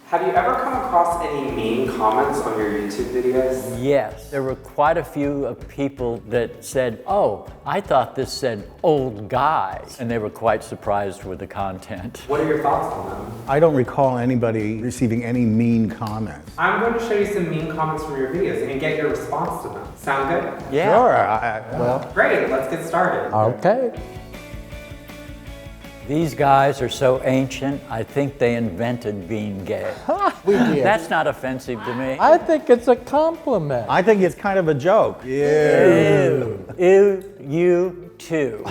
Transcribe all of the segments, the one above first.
Have you ever come across any mean comments on your YouTube videos? Yes, there were quite a few of people that said, oh, I thought this said old guy, and they were quite surprised with the content. What are your thoughts on them? I don't recall anybody receiving any mean comments. I'm going to show you some mean comments from your videos and get your response to them. Sound good? Yeah. Sure. Well, Great, let's get started. okay. These guys are so ancient, I think they invented being gay. We did. That's not offensive to me. I think it's a compliment. I think it's kind of a joke. Ew. Ew, you too.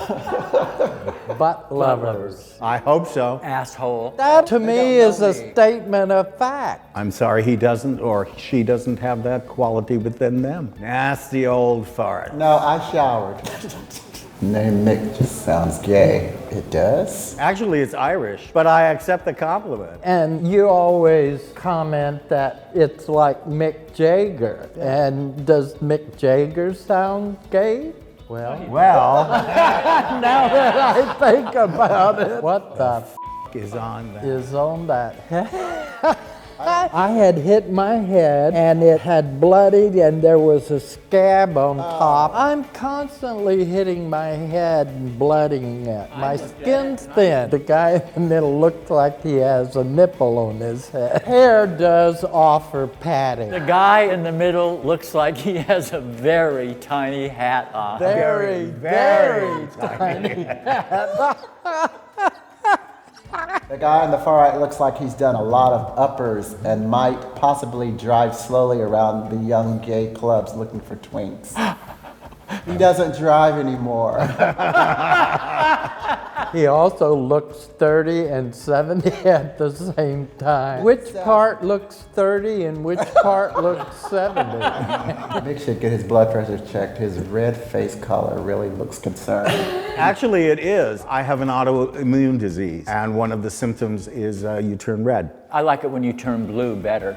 Butt lovers. I hope so. Asshole. That to me is a statement of fact. I'm sorry he doesn't or she doesn't have that quality within them. Nasty old fart. No, I showered. Name Mick just sounds gay. It does? Actually, it's Irish, but I accept the compliment. And you always comment that it's like Mick Jagger. And does Mick Jagger sound gay? Well, now that I think about it, what the Is on that. is on that? I had hit my head and it had bloodied and there was a scab on top. I'm constantly hitting my head and blooding it. My skin's thin. The guy in the middle looks like he has a nipple on his head. Hair does offer padding. The guy in the middle looks like he has a very tiny hat on. Very tiny hat. The guy on the far right looks like he's done a lot of uppers and might possibly drive slowly around the young gay clubs looking for twinks. He doesn't drive anymore. He also looks 30 and 70 at the same time. Which part looks 30 and which part looks 70? Mick should get his blood pressure checked. His red face color really looks concerned. Actually, it is. I have an autoimmune disease, and one of the symptoms is you turn red. I like it when you turn blue better.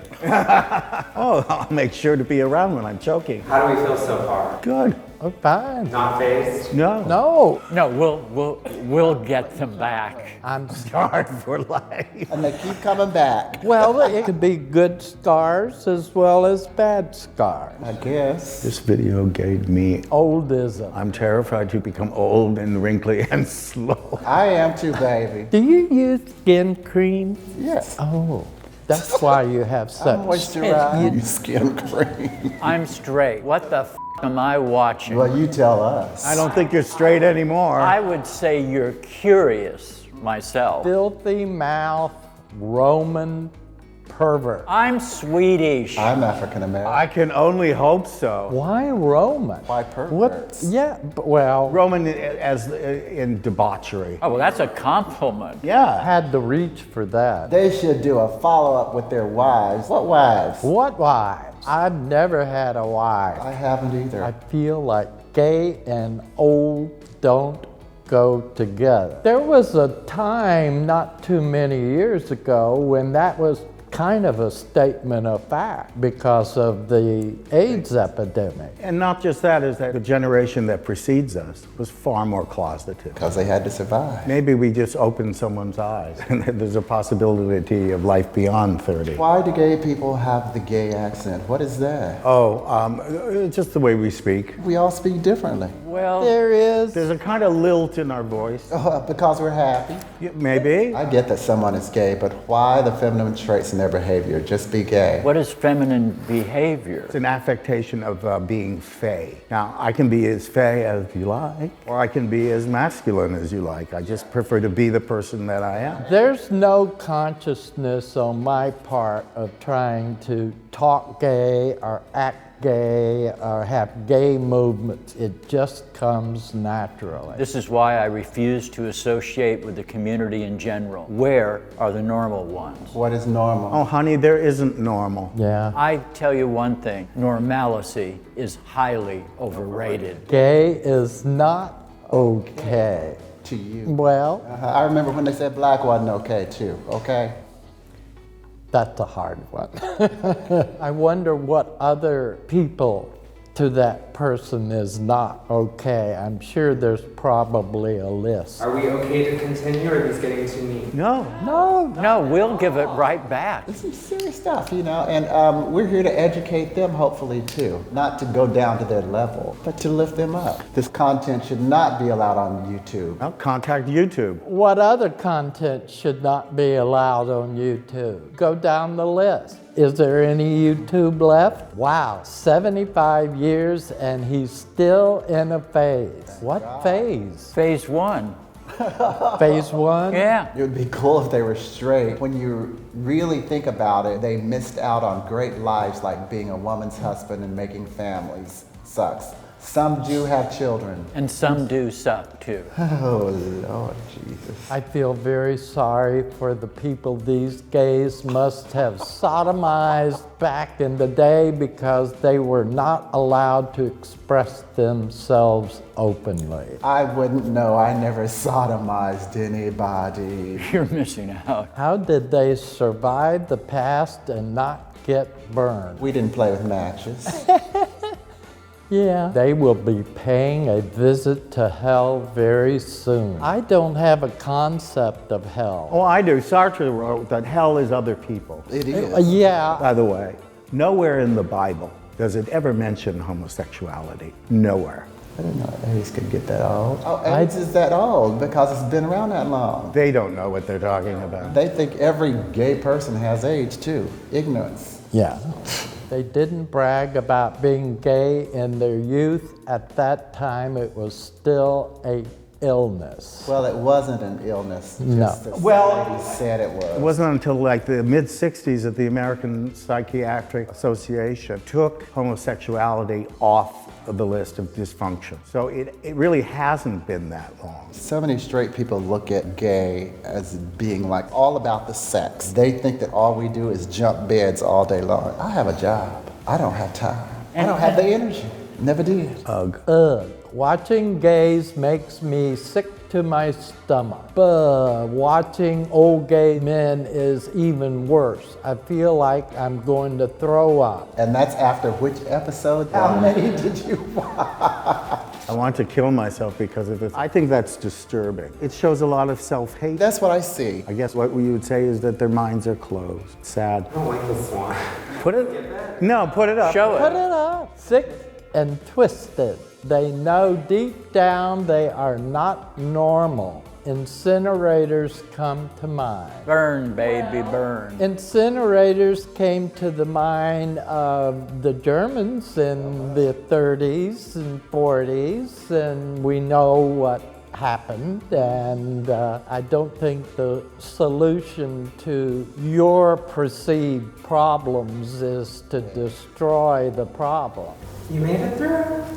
Oh, I'll make sure to be around when I'm choking. How do we feel so far? Good. Oh, fine. Not phased? No. No, No, we'll get them back. I'm Hard for life. And they keep coming back. well, it could be good scars as well as bad scars. I guess. This video gave me. Oldism. I'm terrified to become old and wrinkly and slow. I am too, baby. Do you use skin cream? Yes. Oh, that's why you have such. Moisturize skin cream. I'm straight. What the f am I watching? Well, you tell us. I don't think you're straight anymore. I would say you're curious myself. Filthy mouth Roman pervert. I'm Swedish. I'm African American. I can only hope so. Why Roman? Why perverts? What? Yeah, well, Roman as in debauchery. Oh, well, that's a compliment. Yeah. had to reach for that. They should do a follow-up with their wives. What wives? What wives? I've never had a wife. I haven't either. I feel like gay and old don't go together. There was a time not too many years ago when that was kind of a statement of fact because of the AIDS epidemic. And not just that, is that the generation that precedes us was far more closeted. Because they had to survive. Maybe we just opened someone's eyes and there's a possibility of life beyond 30. Why do gay people have the gay accent? What is that? Oh, just the way we speak. We all speak differently. Well, There's There's a kind of lilt in our voice. Because we're happy. Maybe. I get that someone is gay, but why the feminine traits in their behavior? Just be gay. what is feminine behavior? It's an affectation of being fey. Now, I can be as fey as you like, or I can be as masculine as you like. I just prefer to be the person that I am. There's no consciousness on my part of trying to talk gay or act gay or have gay movements. It just comes naturally. This is why I refuse to associate with the community in general. Where are the normal ones? What is normal? Oh, honey, there isn't normal. Yeah. I tell you one thing, normalcy is highly overrated. Gay is not okay. To you. Well, I remember when they said black wasn't okay too, okay? that's a hard one. I wonder what other people to that person is not okay. I'm sure there's probably a list. Are we okay to continue, or are these getting too mean? No. No, we'll give it right back. It's some serious stuff, you know, and we're here to educate them, hopefully, too. Not to go down to their level, but to lift them up. This content should not be allowed on YouTube. Well, contact YouTube. What other content should not be allowed on YouTube? Go down the list. Is there any YouTube left? Wow, 75 years and he's still in a phase. What phase? Phase 1. Phase 1? Yeah. It would be cool if they were straight. When you really think about it, they missed out on great lives like being a woman's husband and making families. Sucks. Some do have children. And some do suck too. Oh, Lord Jesus. I feel very sorry for the people these gays must have sodomized back in the day because they were not allowed to express themselves openly. I wouldn't know. I never sodomized anybody. You're missing out. How did they survive the past and not get burned? We didn't play with matches. Yeah, they will be paying a visit to hell very soon. I don't have a concept of hell. Oh, I do. Sartre wrote that hell is other people. It is. Yeah, By the way, nowhere in the Bible does it ever mention homosexuality. Nowhere. I didn't know AIDS could get that old. Oh, AIDS is that old because it's been around that long. They don't know what they're talking about. They think every gay person has AIDS too. Ignorance. yeah. They didn't brag about being gay in their youth. At that time, it was still a illness. Well, it wasn't an illness. No. Just the Well, society said it was. It wasn't until like the mid-60s that the American Psychiatric Association took homosexuality off of the list of dysfunction. So it really hasn't been that long. So many straight people look at gay as being like all about the sex. They think that all we do is jump beds all day long. I have a job. I don't have time. I don't have the energy. Never did. Ugh. Watching gays makes me sick to my stomach. But watching old gay men is even worse. I feel like I'm going to throw up. And that's after which episode? How many did you watch? I want to kill myself because of this. I think that's disturbing. It shows a lot of self-hate. That's what I see. I guess what we would say is that their minds are closed. Sad. I don't like this one. Put it, No, put it up. show Put it. it up. Sick and twisted. They know deep down they are not normal. Incinerators come to mind. Burn, baby, burn. Incinerators came to the mind of the Germans in the 30s and 40s, and we know what happened, and I don't think the solution to your perceived problems is to destroy the problem. You made it through?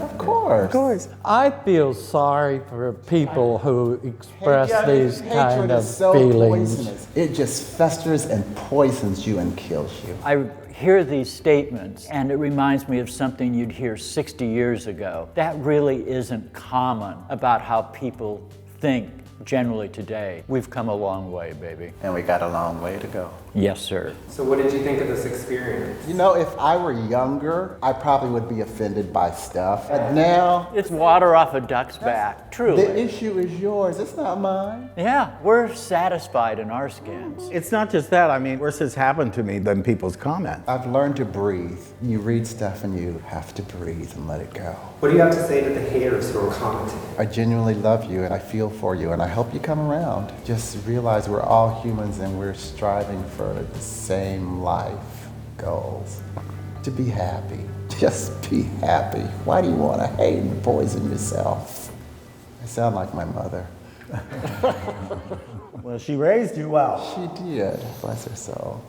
Of course. I feel sorry for people who express these kind Hatred of is so feelings. poisonous. It just festers and poisons you and kills you. I hear these statements and it reminds me of something you'd hear 60 years ago. That really isn't common about how people think generally today. We've come a long way, baby. And we got a long way to go. Yes, sir. So what did you think of this experience? You know, if I were younger, I probably would be offended by stuff. But now, It's water off a duck's back, truly. the issue is yours. It's not mine. Yeah, we're satisfied in our skins. It's not just that. I mean, worse has happened to me than people's comments. I've learned to breathe. You read stuff and you have to breathe and let it go. What do you have to say to the haters who are commenting? I genuinely love you and I feel for you and I hope you come around. Just realize we're all humans and we're striving for the same life goals. To be happy. Just be happy. Why do you want to hate and poison yourself? I sound like my mother. Well, she raised you well. She did. Bless her soul.